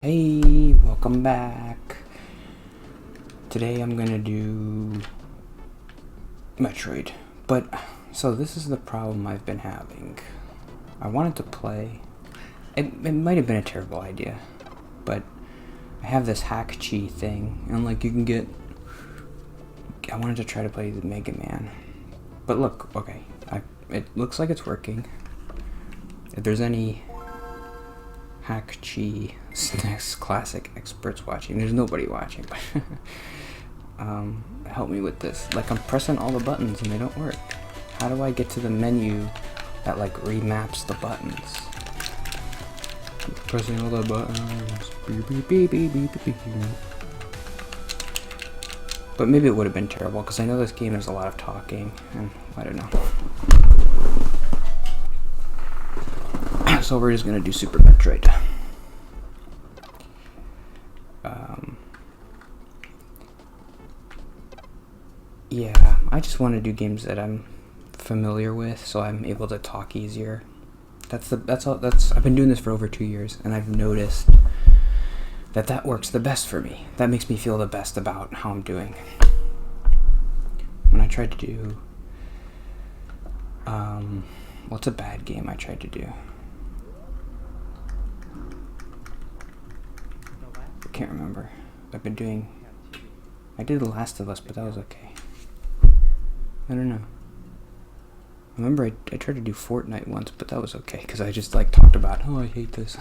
Hey, welcome back. Today I'm gonna do Metroid. So this is the problem I've been having. I wanted to play. It might have been a terrible idea, but I have this hack chi thing, and like you can get. I wanted to try to play the Mega Man, but look, okay, it looks like it's working. If there's any hack chi SNES classic experts watching, there's nobody watching, but help me with this. Like, I'm pressing all the buttons and they don't work. How do I get to the menu that like remaps the buttons? I'm pressing all the buttons. Beep, beep, beep, beep, beep, beep. But maybe it would have been terrible because I know this game has a lot of talking and I don't know. So we're just gonna do Super Metroid. Yeah, I just want to do games that I'm familiar with, so I'm able to talk easier. I've been doing this for over 2 years, and I've noticed that works the best for me. That makes me feel the best about how I'm doing. When I tried to do, what's a bad game I tried to do? I can't remember. I did The Last of Us, but that was okay. I don't know. I remember I tried to do Fortnite once, but that was okay, because I just like talked about, oh, I hate this.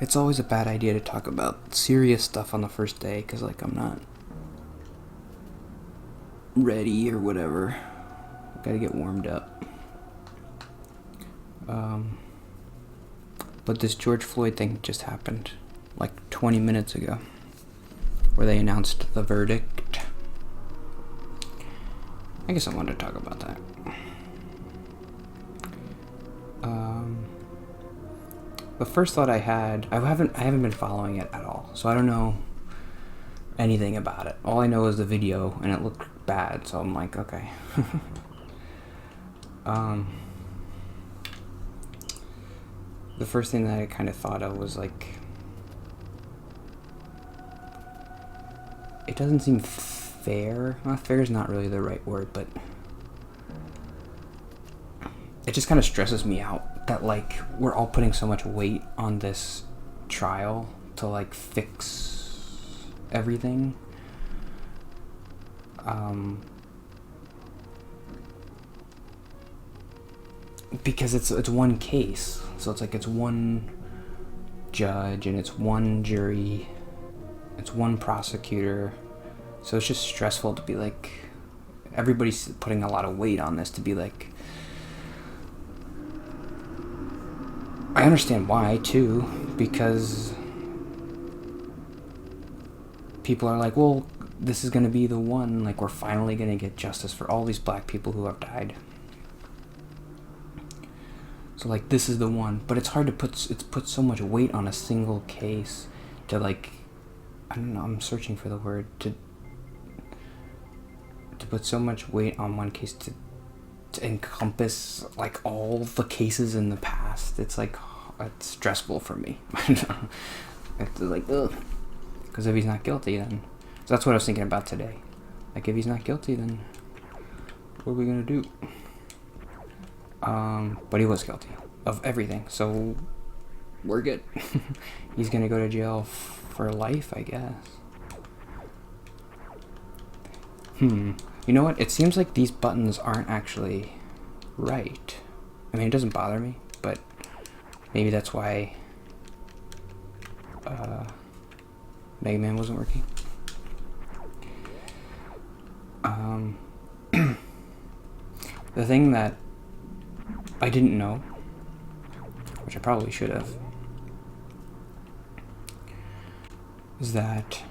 It's always a bad idea to talk about serious stuff on the first day, because like I'm not ready or whatever. Gotta get warmed up. But this George Floyd thing just happened like 20 minutes ago, where they announced the verdict. I guess I wanted to talk about that. The first thought I had, I haven't been following it at all, so I don't know anything about it. All I know is the video, and it looked bad, so I'm like, okay. The first thing that I kind of thought of was like, it doesn't seem fair. Well, fair is not really the right word, but it just kind of stresses me out that like we're all putting so much weight on this trial to like fix everything. Because it's one case, so it's like it's one judge and it's one jury, it's one prosecutor, so it's just stressful to be like, everybody's putting a lot of weight on this to be like, I understand why too, because people are like, well, this is gonna be the one, like we're finally gonna get justice for all these black people who have died. So like this is the one, but it's hard to put so much weight on a single case to like, I don't know, I'm searching for the word, to put so much weight on one case to encompass like all the cases in the past. It's like, it's stressful for me. It's like, ugh. Because if he's not guilty, then, so that's what I was thinking about today. Like if he's not guilty, then what are we gonna do? But he was guilty of everything, so we're good. He's gonna go to jail for life, I guess. You know what? It seems like these buttons aren't actually right. I mean, it doesn't bother me, but maybe that's why Mega Man wasn't working. The thing that I didn't know, which I probably should have, is that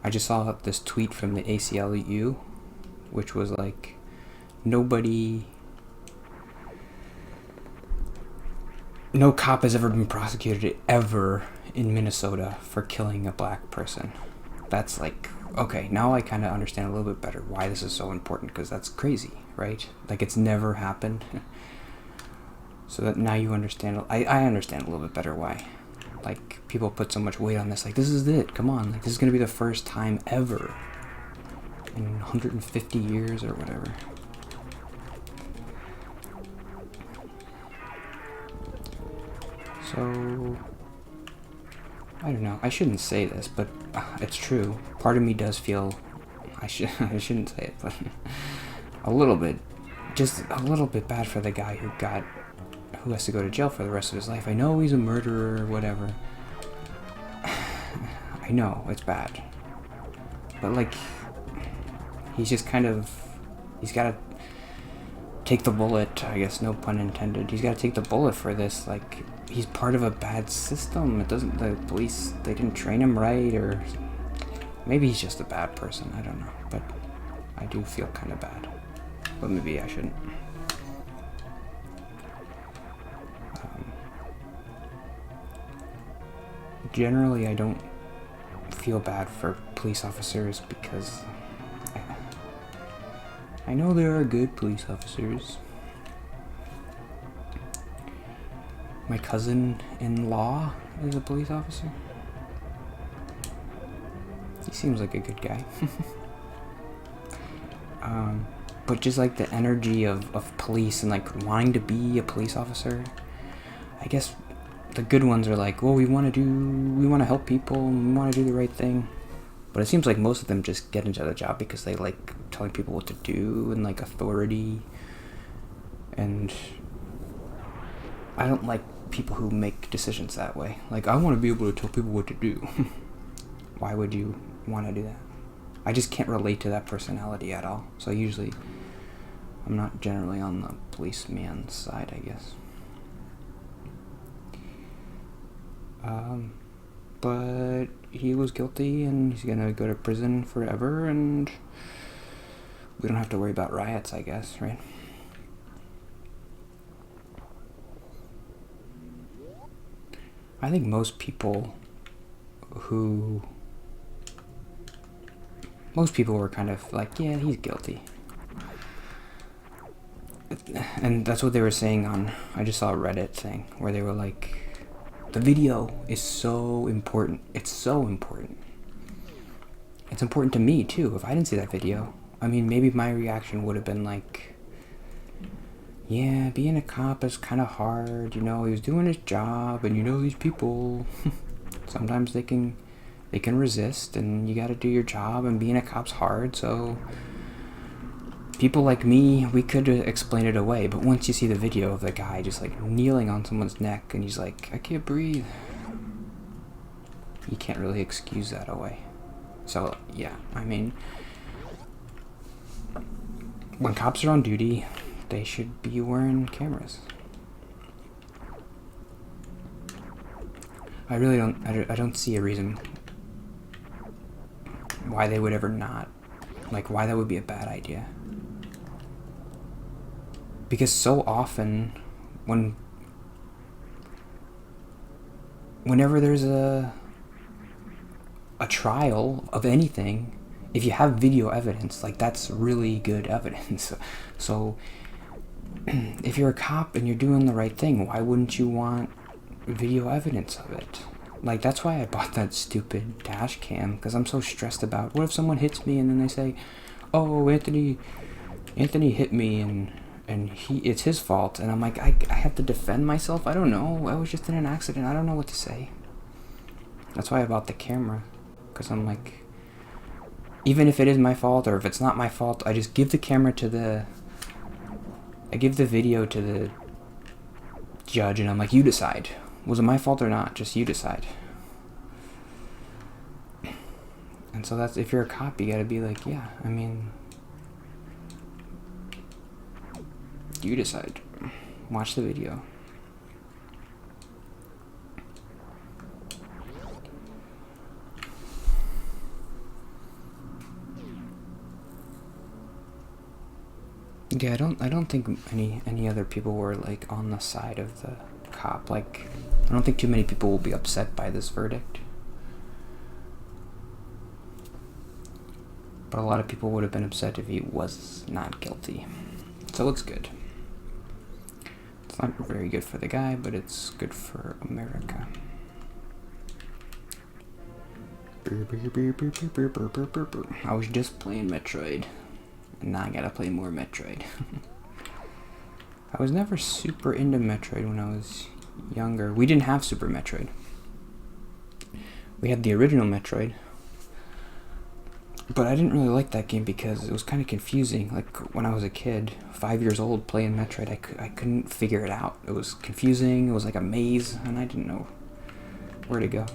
I just saw this tweet from the ACLU, which was like, no cop has ever been prosecuted ever in Minnesota for killing a black person. That's like Okay, now I kind of understand a little bit better why this is so important, because that's crazy, right? Like, it's never happened. So that now you understand, I understand a little bit better why. Like, people put so much weight on this, like, this is it, come on, like, this is gonna be the first time ever in 150 years or whatever. So, I don't know, I shouldn't say this, but it's true. Part of me does feel, I shouldn't say it, but a little bit, just a little bit bad for the guy who has to go to jail for the rest of his life. I know he's a murderer or whatever. I know, it's bad. But, like, he's just kind of, he's gotta take the bullet, I guess, no pun intended. He's gotta take the bullet for this. Like, he's part of a bad system. It doesn't, the police, they didn't train him right, or maybe he's just a bad person, I don't know. But I do feel kind of bad. But maybe I shouldn't. Generally, I don't feel bad for police officers because I know there are good police officers. My cousin-in-law is a police officer. He seems like a good guy. But just like the energy of police and like wanting to be a police officer, I guess the good ones are like, well, we want to help people, we want to do the right thing. But it seems like most of them just get into the job because they like telling people what to do and like authority. And I don't like people who make decisions that way. Like, I want to be able to tell people what to do. Why would you want to do that? I just can't relate to that personality at all. So usually I'm not generally on the policeman's side, I guess. But he was guilty and he's gonna go to prison forever, and we don't have to worry about riots, I guess, right? I think most people were kind of like, yeah, he's guilty. And that's what they were saying I just saw a Reddit thing where they were like, the video is so important. It's so important. It's important to me, too. If I didn't see that video, I mean, maybe my reaction would have been like, yeah, being a cop is kind of hard. You know, he was doing his job, and you know these people, sometimes they can resist, and you got to do your job, and being a cop's hard, so people like me, we could explain it away. But once you see the video of the guy just like kneeling on someone's neck and he's like, I can't breathe, you can't really excuse that away. So yeah, I mean, when cops are on duty, they should be wearing cameras. I really don't see a reason why they would ever not, like, why that would be a bad idea. Because so often, whenever there's a trial of anything, if you have video evidence, like, that's really good evidence. So if you're a cop and you're doing the right thing, why wouldn't you want video evidence of it? Like, that's why I bought that stupid dash cam, because I'm so stressed about, what if someone hits me and then they say, oh, Anthony hit me and it's his fault, and I'm like, I have to defend myself. I don't know, I was just in an accident, I don't know what to say. That's why I bought the camera, because I'm like, even if it is my fault or if it's not my fault, I just give the camera I give the video to the judge, and I'm like, you decide, was it my fault or not? Just you decide. And so that's, if you're a cop, you gotta be like, yeah, I mean, you decide. Watch the video. Yeah, I don't think any other people were like on the side of the cop. Like, I don't think too many people will be upset by this verdict. But a lot of people would have been upset if he was not guilty. So it's good. It's not very good for the guy, but it's good for America. I was just playing Metroid, and now I gotta play more Metroid. I was never super into Metroid when I was younger. We didn't have Super Metroid. We had the original Metroid, but I didn't really like that game because it was kind of confusing. Like, when I was a kid, 5 years old, playing Metroid, I couldn't figure it out. It was confusing, it was like a maze, and I didn't know where to go.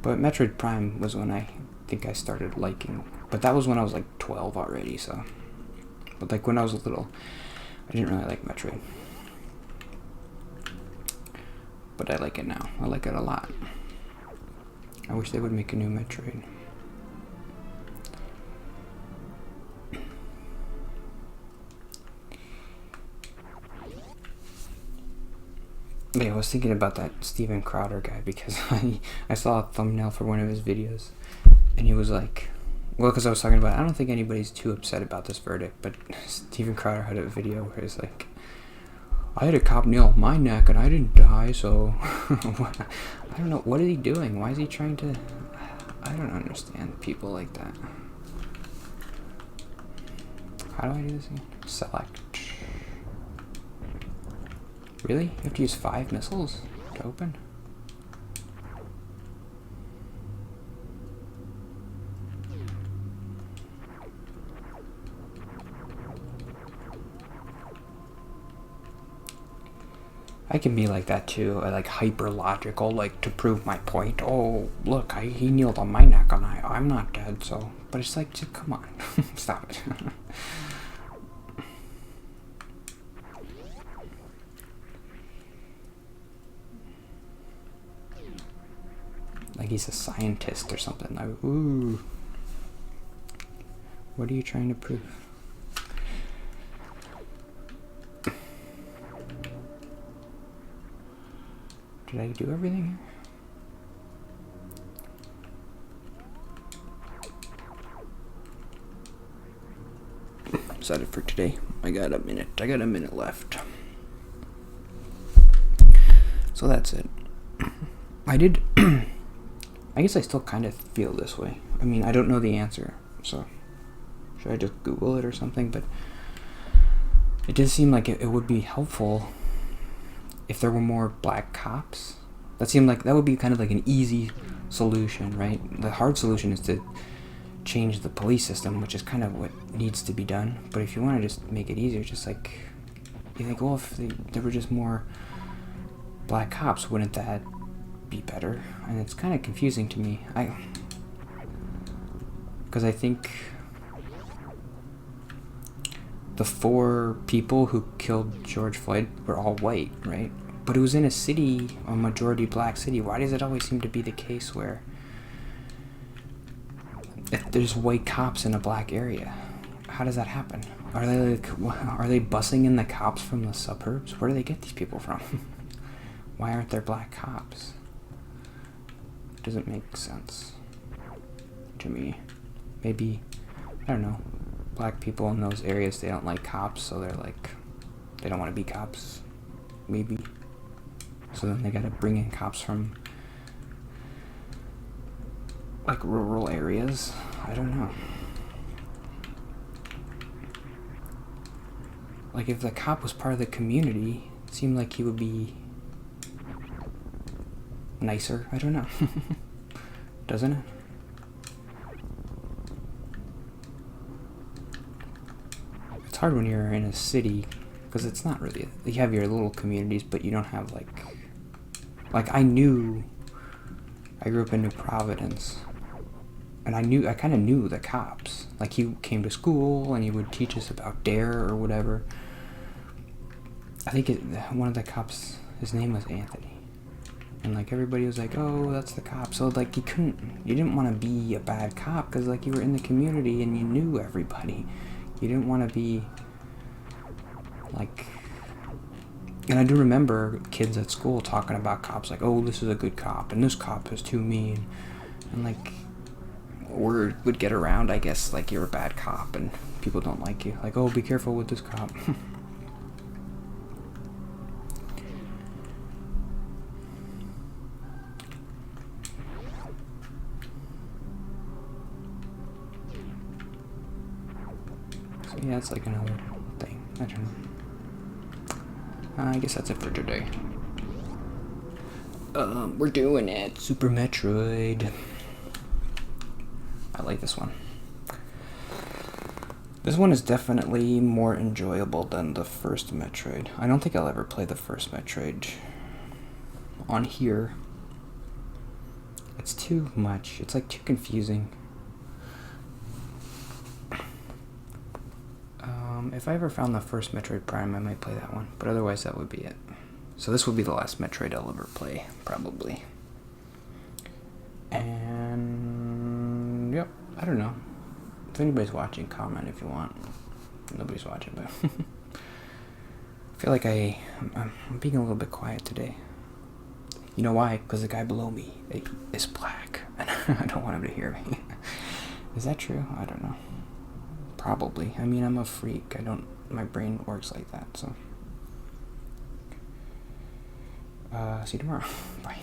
But Metroid Prime was when I think I started liking. But that was when I was like 12 already, so. But like when I was little, I didn't really like Metroid. But I like it now. I like it a lot. I wish they would make a new Metroid. But yeah, I was thinking about that Steven Crowder guy because I saw a thumbnail for one of his videos, and he was like, well, because I was talking about, I don't think anybody's too upset about this verdict, but Steven Crowder had a video where he's like, I had a cop nail my neck and I didn't die, so I don't know, what is he doing? Why is he trying to, I don't understand people like that. How do I do this again? Select. Really? You have to use 5 missiles to open? I can be like that too. I like hyper logical, like to prove my point. Oh, look, he kneeled on my neck and I'm not dead, so. But it's like, just, come on, stop it. Like he's a scientist or something. Like, ooh. What are you trying to prove? Did I do everything here? Is that it for today? I got a minute left. So that's it. I guess I still kind of feel this way. I mean, I don't know the answer, so should I just Google it or something? But it does seem like it would be helpful if there were more black cops. That seemed like that would be kind of like an easy solution, right? The hard solution is to change the police system, which is kind of what needs to be done. But if you want to just make it easier, just like, you think, well, if there were just more black cops, wouldn't that be better? And it's kind of confusing to me. Because I think the 4 people who killed George Floyd were all white, right? But it was in a city, a majority black city. Why does it always seem to be the case where if there's white cops in a black area? How does that happen? Are they busing in the cops from the suburbs? Where do they get these people from? Why aren't there black cops? Doesn't make sense to me. Maybe, I don't know, black people in those areas, they don't like cops, so they're like, they don't want to be cops, maybe. So then they gotta bring in cops from like rural areas. I don't know. Like if the cop was part of the community, it seemed like he would be nicer. I don't know. Doesn't it? It's hard when you're in a city because it's not really, you have your little communities, but you don't have like I grew up in New Providence, and I kind of knew the cops. Like he came to school and he would teach us about DARE or whatever. I think one of the cops, his name was Anthony. And like everybody was like, oh, that's the cop. So like you didn't want to be a bad cop because like you were in the community and you knew everybody. You didn't want to be like, And I do remember kids at school talking about cops, like, oh, this is a good cop, and this cop is too mean. And, like, word would get around, I guess, like, you're a bad cop, and people don't like you. Like, oh, be careful with this cop. So, yeah, it's like an old thing. I don't know. I guess that's it for today. We're doing it. Super Metroid. I like this one. This one is definitely more enjoyable than the first Metroid. I don't think I'll ever play the first Metroid on here. It's too much. It's like too confusing. If I ever found the first Metroid Prime, I might play that one. But otherwise, that would be it. So this will be the last Metroid I'll ever play, probably. And yep, I don't know. If anybody's watching, comment if you want. Nobody's watching, but I feel like I'm being a little bit quiet today. You know why? Because the guy below me is black, and I don't want him to hear me. Is that true? I don't know. Probably. I mean, I'm a freak. My brain works like that, so. See you tomorrow. Bye.